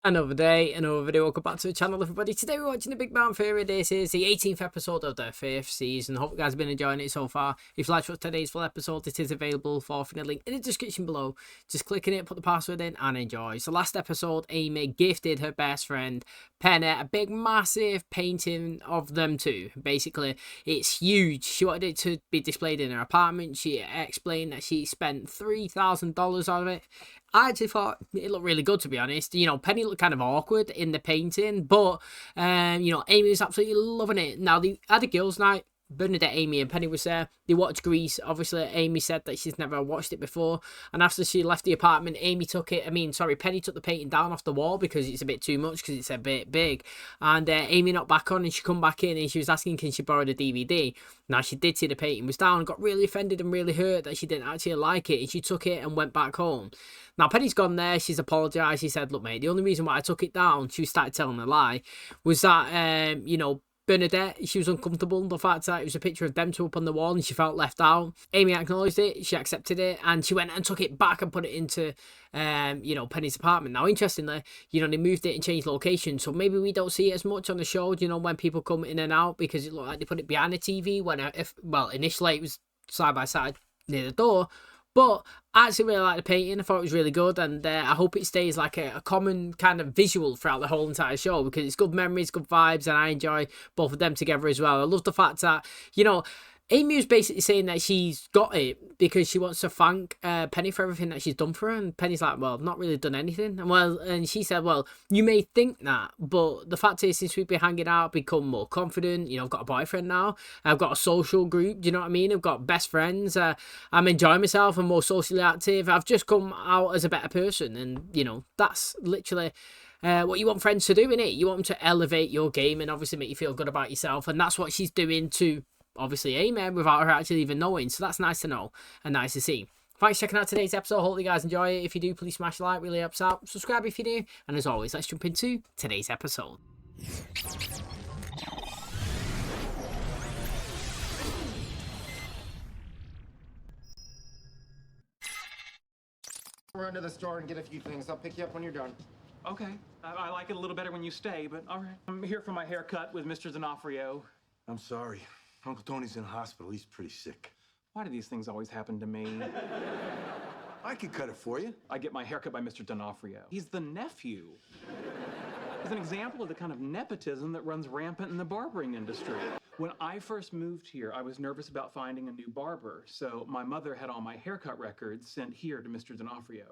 Another day, another video. Welcome back to the channel, everybody. Today we're watching The Big Bang Theory. This is the 18th episode of the 5th season. Hope you guys have been enjoying it so far. If you like today's full episode, it is available for the link in the description below. Just click on it, put the password in, and enjoy. So last episode, Amy gifted her best friend, Penny, a big, massive painting of them two. Basically, it's huge. She wanted it to be displayed in her apartment. She explained that she spent $3,000 on it. I actually thought it looked really good, to be honest. You know, Penny looked kind of awkward in the painting, but, you know, Amy was absolutely loving it. Now, they had a girls' night. Bernadette, Amy, and Penny was there. They watched Grease. Obviously, Amy said that she's never watched it before. And after she left the apartment, Penny took the painting down off the wall because it's a bit too much, because it's a bit big. And Amy knocked back on and she come back in and she was asking, can she borrow the DVD? Now, she did see the painting was down, got really offended and really hurt that she didn't actually like it. And she took it and went back home. Now, Penny's gone there. She's apologised. She said, look, mate, the only reason why I took it down, she started telling a lie, was that, you know, Bernadette, she was uncomfortable. The fact that it was a picture of them two up on the wall and she felt left out. Amy acknowledged it, she accepted it, and she went and took it back and put it into, you know, Penny's apartment. Now, interestingly, you know, they moved it and changed location, so maybe we don't see it as much on the show, you know, when people come in and out, because it looked like they put it behind the TV when, well, initially it was side by side near the door. But I actually really like the painting. I thought it was really good, and I hope it stays like a common kind of visual throughout the whole entire show, because it's good memories, good vibes, and I enjoy both of them together as well. I love the fact that, you know, Amy was basically saying that she's got it because she wants to thank Penny for everything that she's done for her, and Penny's like, well, I've not really done anything. And she said, well, you may think that, but the fact is, since we've been hanging out, I've become more confident. You know, I've got a boyfriend now. I've got a social group. Do you know what I mean? I've got best friends. I'm enjoying myself. I'm more socially active. I've just come out as a better person, and you know, that's literally what you want friends to do, innit? You want them to elevate your game and obviously make you feel good about yourself, and that's what she's doing to, obviously, Amy, without her actually even knowing. So that's nice to know and nice to see. Thanks for checking out today's episode. Hope you guys enjoy it. If you do, please smash a like, really helps out. Subscribe if you do. And as always, let's jump into today's episode. Run to the store and get a few things. I'll pick you up when you're done. Okay. I like it a little better when you stay, but all right. I'm here for my haircut with Mr. D'Onofrio. I'm sorry. Uncle Tony's in the hospital. He's pretty sick. Why do these things always happen to me? I can cut it for you. I get my haircut by Mr. D'Onofrio. He's the nephew. He's an example of the kind of nepotism that runs rampant in the barbering industry. When I first moved here, I was nervous about finding a new barber, so my mother had all my haircut records sent here to Mr. D'Onofrio.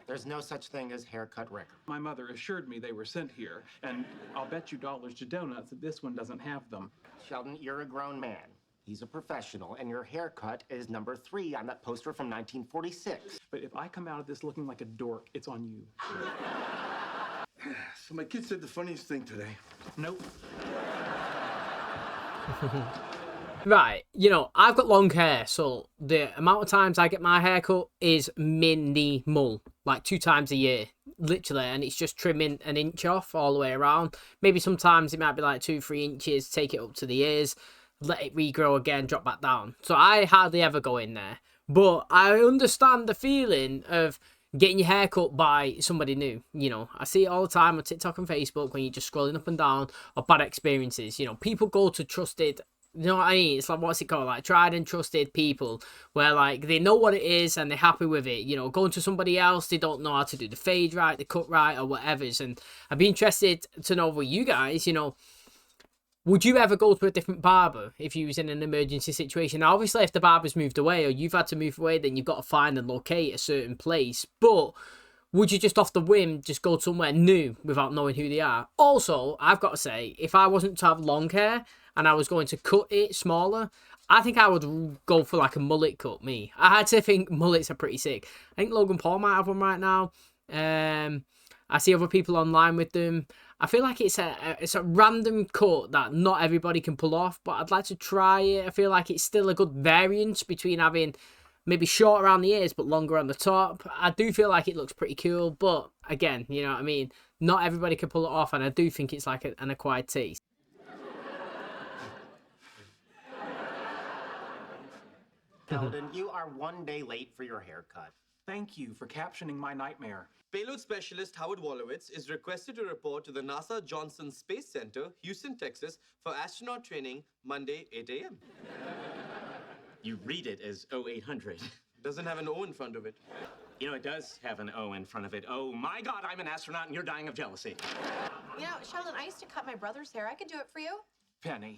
There's no such thing as haircut record. My mother assured me they were sent here, and I'll bet you dollars to donuts that this one doesn't have them. Sheldon, you're a grown man. He's a professional, and your haircut is number 3 on that poster from 1946. But if I come out of this looking like a dork, it's on you. So my kid said the funniest thing today. Nope. Right, you know, I've got long hair, so the amount of times I get my hair cut is minimal, like 2 times a year, literally, and it's just trimming an inch off all the way around. Maybe sometimes it might be like 2-3 inches, take it up to the ears, let it regrow again, drop back down. So I hardly ever go in there, but I understand the feeling of getting your hair cut by somebody new. You know, I see it all the time on TikTok and Facebook when you're just scrolling up and down, or bad experiences. You know, people go to trusted, you know what I mean? It's like, what's it called? Like tried and trusted people where like they know what it is and they're happy with it. You know, going to somebody else, they don't know how to do the fade right, the cut right, or whatever's. And I'd be interested to know with you guys, you know, would you ever go to a different barber if you was in an emergency situation? Now, obviously, if the barber's moved away or you've had to move away, then you've got to find and locate a certain place. But would you just off the whim just go somewhere new without knowing who they are? Also, I've got to say, if I wasn't to have long hair and I was going to cut it smaller, I think I would go for like a mullet cut, me. I had to think mullets are pretty sick. I think Logan Paul might have one right now. I see other people online with them. I feel like it's a random cut that not everybody can pull off, but I'd like to try it. I feel like it's still a good variance between having maybe short around the ears but longer on the top. I do feel like it looks pretty cool, but again, you know what I mean? Not everybody can pull it off, and I do think it's like an acquired taste. Sheldon, you are 1 day late for your haircut. Thank you for captioning my nightmare. Payload specialist Howard Wolowitz is requested to report to the NASA Johnson Space Center, Houston, Texas, for astronaut training Monday, 8 a.m. You read it as 0800. Doesn't have an O in front of it. You know, it does have an O in front of it. Oh my God, I'm an astronaut and you're dying of jealousy. You know, Sheldon, I used to cut my brother's hair. I could do it for you. Penny,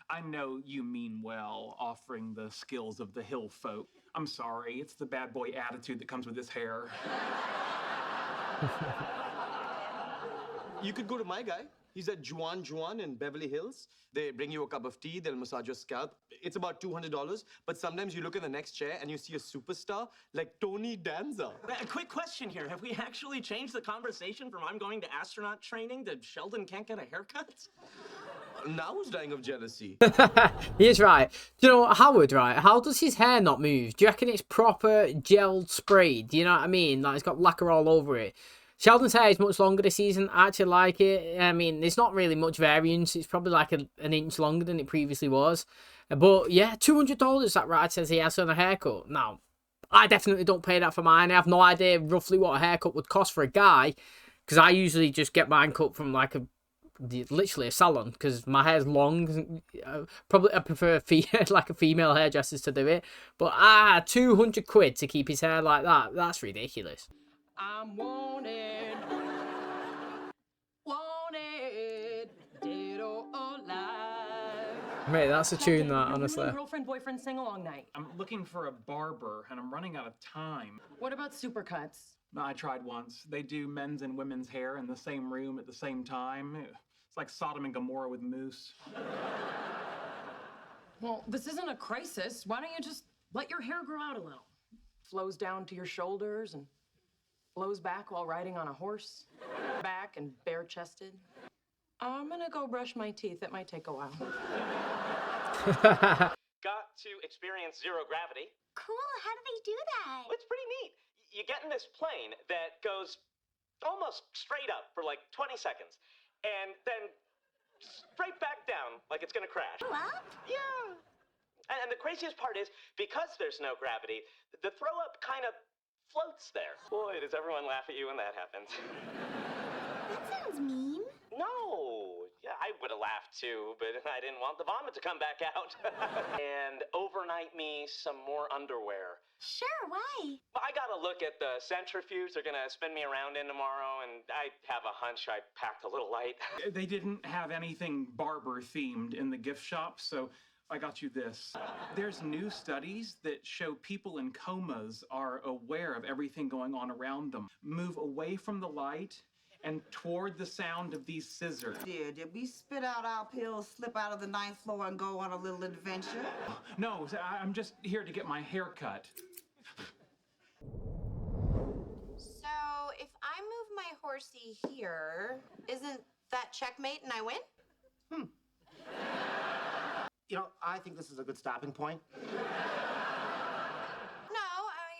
I know you mean well, offering the skills of the hill folk. I'm sorry, it's the bad boy attitude that comes with this hair. You could go to my guy. He's at Juan in Beverly Hills. They bring you a cup of tea, they'll massage your scalp. It's about $200, but sometimes you look in the next chair and you see a superstar like Tony Danza. A quick question here. Have we actually changed the conversation from I'm going to astronaut training to Sheldon can't get a haircut? Now who's dying of jealousy? He is right. Do you know what, Howard, right? How does his hair not move? Do you reckon it's proper gelled sprayed? Do you know what I mean? Like, it's got lacquer all over it. Sheldon's hair is much longer this season. I actually like it. I mean, there's not really much variance. It's probably like an inch longer than it previously was. But yeah, $200, that right says he has on a haircut. Now, I definitely don't pay that for mine. I have no idea roughly what a haircut would cost for a guy, because I usually just get mine cut from like literally a salon, because my hair's long. Probably I prefer like a female hairdressers to do it. But 200 quid to keep his hair like that, that's ridiculous. I'm wanted, dead or alive. Mate, that's a tune, that, honestly. Girlfriend-boyfriend sing-along night. I'm looking for a barber, and I'm running out of time. What about supercuts? No, I tried once. They do men's and women's hair in the same room at the same time. It's like Sodom and Gomorrah with moose. Well, this isn't a crisis. Why don't you just let your hair grow out a little? Flows down to your shoulders and flows back while riding on a horse. Back and bare-chested. I'm gonna go brush my teeth. It might take a while. Got to experience zero gravity. Cool, how do they do that? Well, it's pretty neat. You get in this plane that goes almost straight up for like 20 seconds, and then straight back down like it's gonna crash. Up? Yeah. And the craziest part is, because there's no gravity, the throw up kind of floats there. Boy, does everyone laugh at you when that happens. That sounds mean. No. Yeah, I would have laughed too, but I didn't want the vomit to come back out. And overnight me some more underwear. Sure, why? I gotta look at the centrifuge they're gonna spin me around in tomorrow, and I have a hunch I packed a little light. They didn't have anything barber themed in the gift shop, so I got you this. There's new studies that show people in comas are aware of everything going on around them. Move away from the light and toward the sound of these scissors. Did we spit out our pills, slip out of the ninth floor, and go on a little adventure? No, I'm just here to get my hair cut. So, if I move my horsey here, isn't that checkmate and I win? You know, I think this is a good stopping point. No,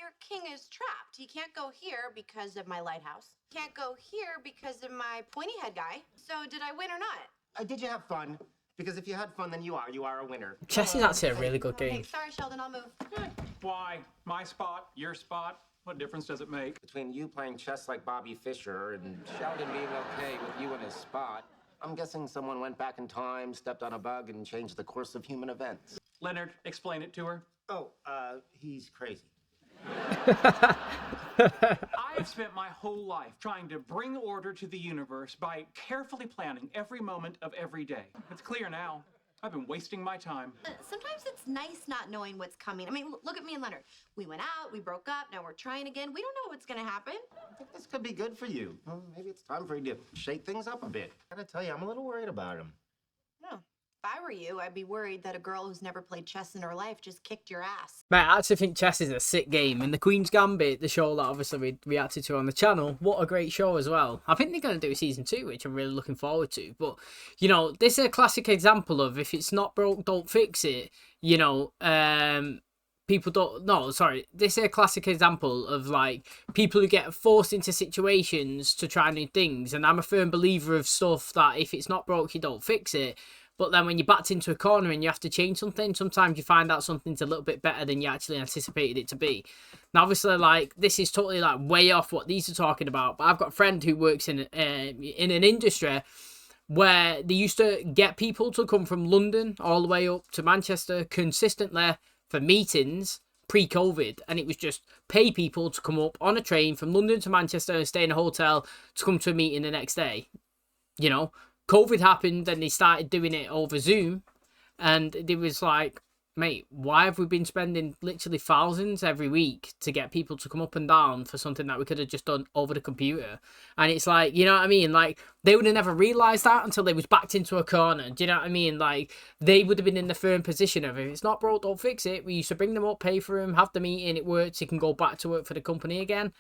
your king is trapped. He can't go here because of my lighthouse. Can't go here because of my pointy head guy. So, did I win or not? Did you have fun? Because if you had fun, then you are a winner. Chess is actually a really good Hey, game. sorry, Sheldon, I'll move. Why? My spot, your spot? What difference does it make? Between you playing chess like Bobby Fischer and Sheldon being okay with you in his spot. I'm guessing someone went back in time, stepped on a bug, and changed the course of human events. Leonard, explain it to her. Oh, he's crazy. I have spent my whole life trying to bring order to the universe by carefully planning every moment of every day. It's clear now. I've been wasting my time. Sometimes it's nice not knowing what's coming. I mean, look at me and Leonard. We went out, we broke up, now we're trying again. We don't know what's gonna happen. I think this could be good for you. Well, maybe it's time for you to shake things up a bit. I gotta tell you, I'm a little worried about him. No. If I were you, I'd be worried that a girl who's never played chess in her life just kicked your ass. Mate, I actually think chess is a sick game. And the Queen's Gambit, the show that obviously we reacted to on the channel, what a great show as well. I think they're going to do season 2, which I'm really looking forward to. But, you know, this is a classic example of if it's not broke, don't fix it. You know, people don't... No, sorry. This is a classic example of, like, people who get forced into situations to try new things. And I'm a firm believer of stuff that if it's not broke, you don't fix it. But then when you're backed into a corner and you have to change something, sometimes you find out something's a little bit better than you actually anticipated it to be. Now, obviously, like, this is totally, like, way off what these are talking about. But I've got a friend who works in an industry where they used to get people to come from London all the way up to Manchester consistently for meetings pre-COVID. And it was just pay people to come up on a train from London to Manchester and stay in a hotel to come to a meeting the next day. You know? COVID happened and they started doing it over Zoom, and it was like, mate, why have we been spending literally thousands every week to get people to come up and down for something that we could have just done over the computer? And it's like, you know what I mean? Like, they would have never realised that until they was backed into a corner. Do you know what I mean? Like, they would have been in the firm position of, if it's not broke, don't fix it. We used to bring them up, pay for them, have the meeting, it works, you can go back to work for the company again.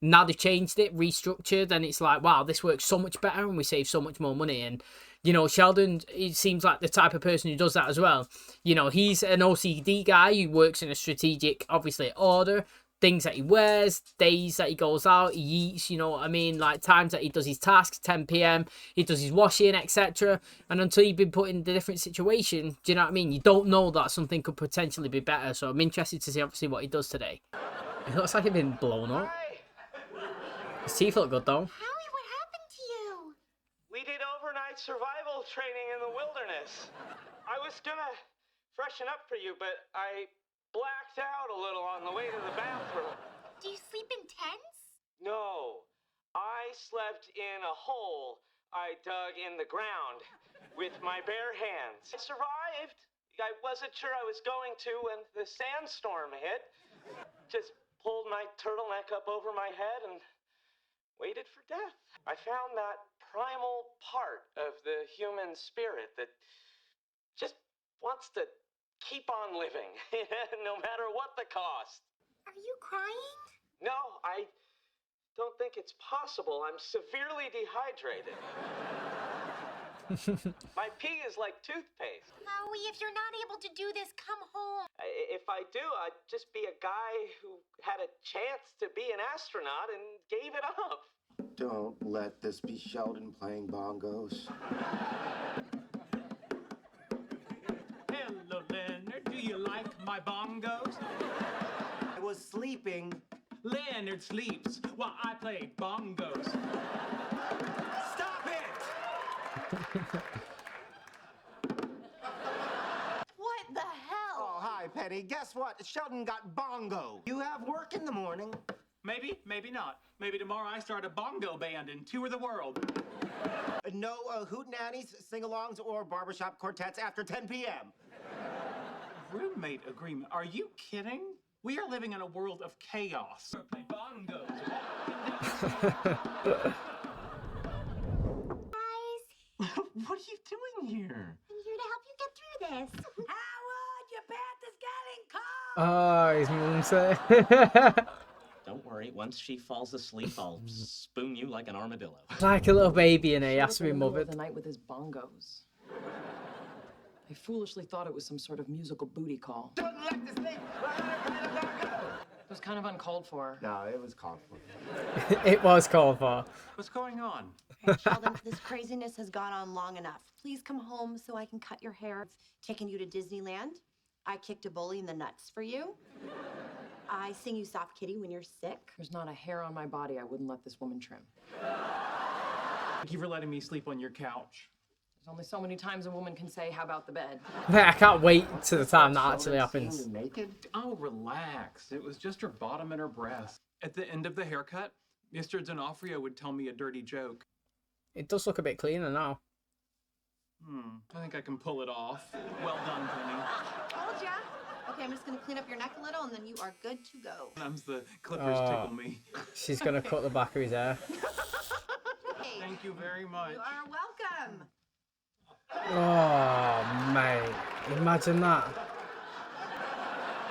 Now they've changed it, restructured, and it's like, wow, this works so much better and we save so much more money. And, you know, Sheldon, he seems like the type of person who does that as well. You know, he's an OCD guy who works in a strategic, obviously, order. Things that he wears, days that he goes out, he eats, you know what I mean? Like, times that he does his tasks, 10 p.m, he does his washing, etc. And until you've been put in a different situation, do you know what I mean? You don't know that something could potentially be better. So I'm interested to see, obviously, what he does today. It looks like he's been blown up. His teeth look good, though. Howie, what happened to you? We did overnight survival training in the wilderness. I was gonna freshen up for you, but I blacked out a little on the way to the bathroom. Do you sleep in tents? No, I slept in a hole I dug in the ground with my bare hands. I survived. I wasn't sure I was going to when the sandstorm hit. Just pulled my turtleneck up over my head and waited for death. I found that primal part of the human spirit that just wants to keep on living, no matter what the cost. Are you crying? No, I don't think it's possible. I'm severely dehydrated. My pee is like toothpaste. Howie, if you're not able to do this, come home. If I do, I'd just be a guy who had a chance to be an astronaut and gave it up. Don't let this be Sheldon playing bongos. Hello, Leonard. Do you like my bongos? I was sleeping. Leonard sleeps while I play bongos. Stop it! What the hell? Oh, hi, Penny. Guess what? Sheldon got bongo. You have work in the morning. Maybe, maybe not. Maybe tomorrow I start a bongo band and tour the world. No hootenannies, sing-alongs, or barbershop quartets after 10 p.m. Roommate agreement. Are you kidding? We are living in a world of chaos. Play bongos. Guys, What are you doing here? I'm here to help you get through this. Howard, your bath is getting Oh, cold! his mum said. Don't worry, once she falls asleep, I'll spoon you like an armadillo. Like a little baby in it, he has to be In the middle of mothered. the night with his bongos. I foolishly thought it was some sort of musical booty call. Don't let this thing. It was kind of uncalled for. No, it was called for. It was called for. What's going on? Sheldon, this craziness has gone on long enough. Please come home so I can cut your hair. I've taken you to Disneyland. I kicked a bully in the nuts for you. I sing you soft kitty when you're sick. There's not a hair on my body I wouldn't let this woman trim. Thank you for letting me sleep on your couch. There's only so many times a woman can say, how about the bed? I can't wait to the time that actually happens. Sheldon naked? Oh, relax. It was just her bottom and her breast. At the end of the haircut, Mr. D'Onofrio would tell me a dirty joke. It does look a bit cleaner now. I think I can pull it off. Well done, Penny. Told ya. Okay, I'm just gonna clean up your neck a little and then you are good to go. Sometimes the clippers tickle me. She's gonna cut the back of his hair. Hey, Thank you very much. you are welcome. Oh, mate. Imagine that.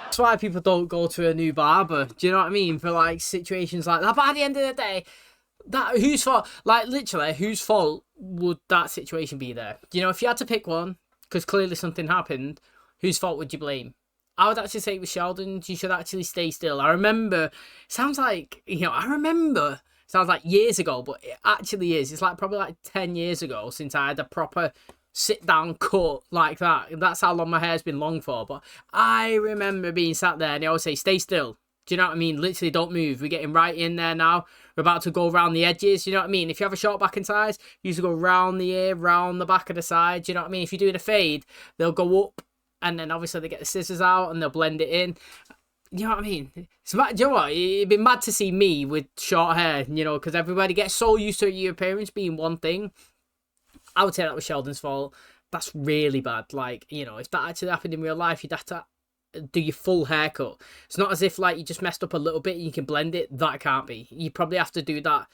That's why people don't go to a new barber. Do you know what I mean? For like situations like that. But at the end of the day, that whose fault? Like literally, whose fault would that situation be there? You know, if you had to pick one, because clearly something happened, whose fault would you blame? I would actually say it was Sheldon's. You should actually stay still. I remember, sounds like, sounds like years ago, but it actually is. It's like probably like 10 years ago since I had a proper sit down cut like that. That's how long my hair's been long for. But I remember being sat there and they always say, stay still. Do you know what I mean? Literally don't move. We're getting right in there now. We're about to go around the edges. You know what I mean? If you have a short back and sides, you used to go round the ear, round the back of the side. Do you know what I mean? If you're doing a fade, they'll go up and then obviously they get the scissors out and they'll blend it in. You know what I mean? It's mad, do you know what? It'd be mad to see me with short hair, you know, because everybody gets so used to your appearance being one thing. I would say that was Sheldon's fault. That's really bad. Like, you know, if that actually happened in real life, you'd have to do your full haircut. It's not as if, like, you just messed up a little bit and you can blend it. That can't be. You probably have to do that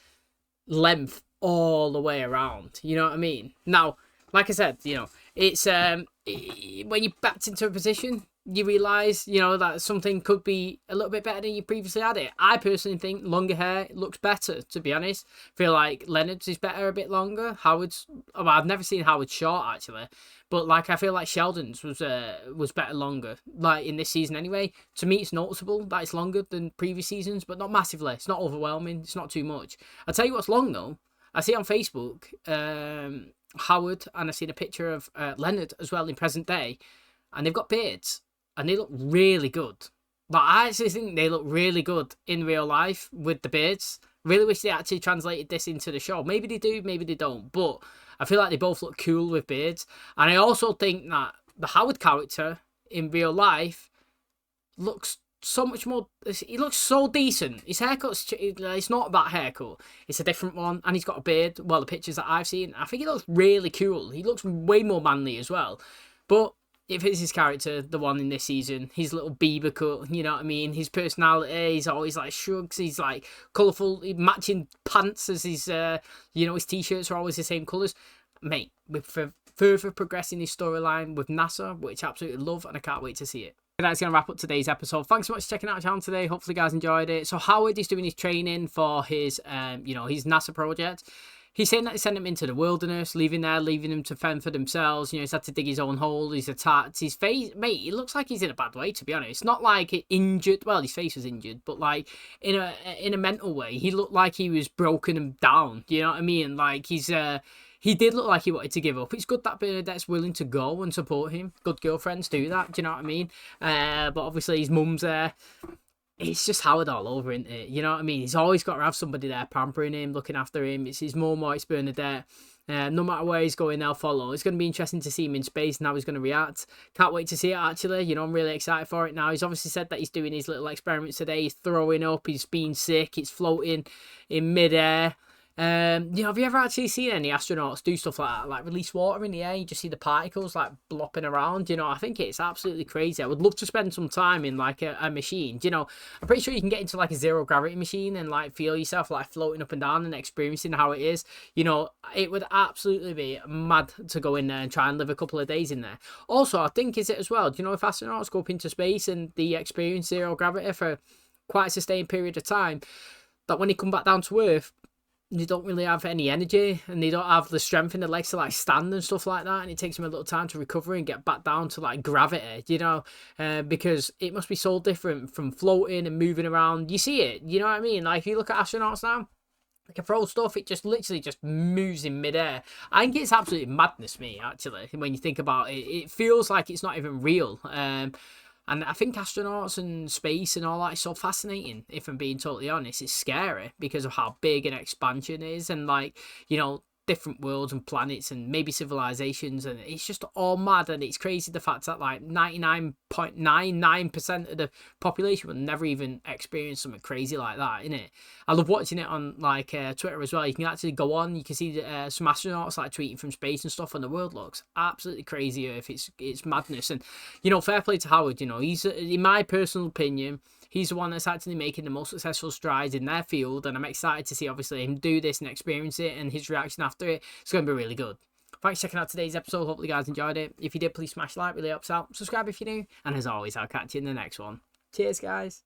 length all the way around. You know what I mean? Now, like I said, you know, it's when you backed into a position, you realise, you know, that something could be a little bit better than you previously had it. I personally think longer hair looks better, to be honest. Feel like Leonard's is better a bit longer. Howard's, well, I've never seen Howard short, actually. But, like, I feel like Sheldon's was better longer. Like, in this season anyway. To me, it's noticeable that it's longer than previous seasons, but not massively. It's not overwhelming. It's not too much. I'll tell you what's long, though. I see on Facebook, Howard, and I seen a picture of Leonard as well in present day. And they've got beards. And they look really good. But I actually think they look really good in real life with the beards. Really wish they actually translated this into the show. Maybe they do, maybe they don't. But I feel like they both look cool with beards. And I also think that the Howard character in real life looks so much more... He looks so decent. His haircut's... It's not that haircut. It's a different one. And he's got a beard. Well, the pictures that I've seen, I think he looks really cool. He looks way more manly as well. But... if it's his character, the one in this season, his little Bieber cut, you know what I mean? His personality, he's always like shrugs, he's like colourful, matching pants as his, you know, his t-shirts are always the same colours. Mate, we're further progressing his storyline with NASA, which I absolutely love, and I can't wait to see it. That's going to wrap up today's episode. Thanks so much for checking out the channel today. Hopefully you guys enjoyed it. So Howard is doing his training for his, you know, his NASA project. He's saying that they sent him into the wilderness, leaving him to fend for themselves. You know, he's had to dig his own hole. He's attacked. His face, mate, it looks like he's in a bad way, to be honest. Not like injured. Well, his face was injured, but like in a mental way, he looked like he was broken and down. You know what I mean? Like he did look like he wanted to give up. It's good that Bernadette's willing to go and support him. Good girlfriends do that. Do you know what I mean? But obviously his mum's there. It's just Howard all over, isn't it? You know what I mean? He's always got to have somebody there pampering him, looking after him. It's his mum or it's Bernadette. No matter where he's going, they'll follow. It's going to be interesting to see him in space and how he's going to react. Can't wait to see it, actually. You know, I'm really excited for it now. He's obviously said that he's doing his little experiments today. He's throwing up. He's being sick. He's floating in midair. You know, have you ever actually seen any astronauts do stuff like that? Like release water in the air, you just see the particles like blopping around. You know, I think it's absolutely crazy. I would love to spend some time in like a machine. You know, I'm pretty sure you can get into like a zero gravity machine and like feel yourself like floating up and down and experiencing how it is. You know, it would absolutely be mad to go in there and try and live a couple of days in there. Also, I think is it as well, do you know, if astronauts go up into space and they experience zero gravity for quite a sustained period of time, that when they come back down to Earth, they don't really have any energy and they don't have the strength in their legs to like stand and stuff like that, and it takes them a little time to recover and get back down to like gravity, you know, because it must be so different from floating and moving around. You see it, you know what I mean? Like if you look at astronauts now, they can throw stuff, it just literally just moves in midair. I think it's absolutely madness, me, actually, when you think about it. It feels like it's not even real. And I think astronauts and space and all that is so fascinating, if I'm being totally honest. It's scary because of how big an expansion is and, like, you know, different worlds and planets and maybe civilizations, and it's just all mad. And it's crazy the fact that like 99.99% of the population will never even experience something crazy like that, innit? I love watching it on like Twitter as well. You can actually go on, you can see some astronauts like tweeting from space and stuff, and the world looks absolutely crazy. If it's madness. And you know, fair play to Howard. You know, he's, in my personal opinion, he's the one that's actually making the most successful strides in their field, and I'm excited to see, obviously, him do this and experience it, and his reaction after it. It's going to be really good. Thanks for checking out today's episode. Hopefully you guys enjoyed it. If you did, please smash like, really helps out. Subscribe if you're new, and as always, I'll catch you in the next one. Cheers, guys.